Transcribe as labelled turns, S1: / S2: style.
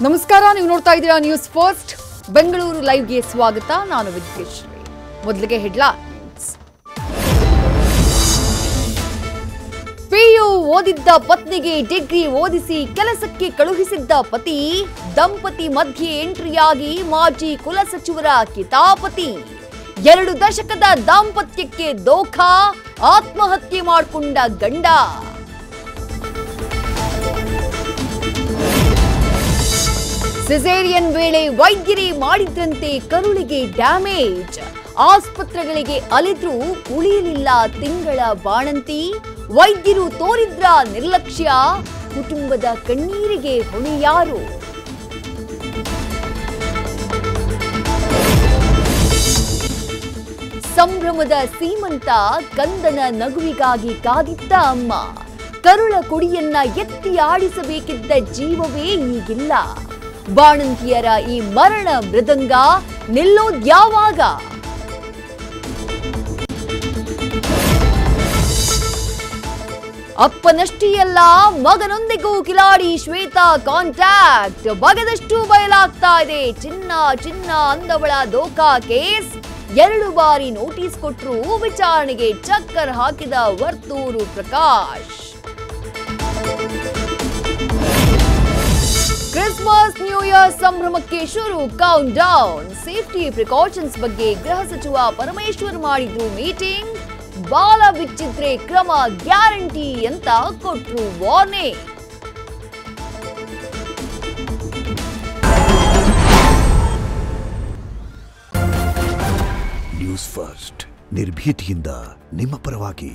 S1: ನಮಸ್ಕಾರ, ನೀವು ನೋಡ್ತಾ ಇದ್ದೀರಾ ನ್ಯೂಸ್ ಫಸ್ಟ್ ಬೆಂಗಳೂರು ಲೈವ್ಗೆ ಸ್ವಾಗತ. ನಾನು ವಿದ್ಯೇಶ್ವರಿ. ಮೊದಲಿಗೆ ಹೆಡ್ಲೈನ್ಸ್. ಪಿಯು ಓದಿದ್ದ ಪತ್ನಿಗೆ ಡಿಗ್ರಿ ಓದಿಸಿ ಕೆಲಸಕ್ಕೆ ಕಳುಹಿಸಿದ್ದ ಪತಿ, ದಂಪತಿ ಮಧ್ಯೆ ಎಂಟ್ರಿಯಾಗಿ ಮಾಜಿ ಕುಲಸಚಿವರ ಕಿತಾಪತಿ. 2 ದಶಕದ ದಾಂಪತ್ಯಕ್ಕೆ ದೋಖಾ, ಆತ್ಮಹತ್ಯೆ ಮಾಡಿಕೊಂಡ ಗಂಡ. ಸಿಸೇರಿಯನ್ ವೇಳೆ ವೈದ್ಯರೇ ಮಾಡಿದ್ರಂತೆ ಕರುಳಿಗೆ ಡ್ಯಾಮೇಜ್. ಆಸ್ಪತ್ರೆಗಳಿಗೆ ಅಲೆದ್ರೂ ಉಳಿಯಲಿಲ್ಲ ತಿಂಗಳ ಬಾಣಂತಿ. ವೈದ್ಯರು ತೋರಿದ್ರ ನಿರ್ಲಕ್ಷ್ಯ, ಕುಟುಂಬದ ಕಣ್ಣೀರಿಗೆ ಹೊಣೆ ಯಾರು? ಸಂಭ್ರಮದ ಸೀಮಂತ, ಕಂದನ ನಗುವಿಗಾಗಿ ಕಾದಿದ್ದ ಅಮ್ಮ. ಕರುಳ ಕುಡಿಯನ್ನ ಎತ್ತಿ ಆಡಿಸಬೇಕಿದ್ದ ಜೀವವೇ ಈಗಿಲ್ಲ. ಬಾಣಂತಿಯರ ಈ ಮರಣ ಮೃದಂಗ ನಿಲ್ಲೋದ್ಯಾವಾಗ? ಅಪ್ಪನಷ್ಟೇ ಅಲ್ಲ, ಮಗನೊಂದಿಗೂ ಕಿಲಾಡಿ ಶ್ವೇತಾ ಕಾಂಟ್ಯಾಕ್ಟ್. ಬಗೆದಷ್ಟು ಬಯಲಾಗ್ತಾ ಇದೆ. ಚಿನ್ನ ಅಂದವಳ ದೋಖಾ ಕೇಸ್. 2 ಬಾರಿ ನೋಟಿಸ್ ಕೊಟ್ಟರು ವಿಚಾರಣೆಗೆ ಚಕ್ಕರ್ ಹಾಕಿದ Varthur Prakash. Christmas new year ಸಂಭ್ರಮಕ್ಕೆ ಶುರು ಕೌಂಟ್ ಡೌನ್. ಸೇಫ್ಟಿ ಪ್ರಿಕಾಷನ್ಸ್ ಬಗ್ಗೆ ಗೃಹ ಸಚಿವ ಪರಮೇಶ್ವರ್ ಮಾಡಿದ್ರು ಮೀಟಿಂಗ್. ಬಾಲ ಬಿಚ್ಚಿದ್ರೆ ಕ್ರಮ ಗ್ಯಾರಂಟಿ ಅಂತ ಕೊಟ್ರು ವಾರ್ನಿಂಗ್.
S2: ನ್ಯೂಸ್ ಫಸ್ಟ್, ನಿರ್ಭೀತಿಯಿಂದ ನಿಮ್ಮ ಪರವಾಗಿ.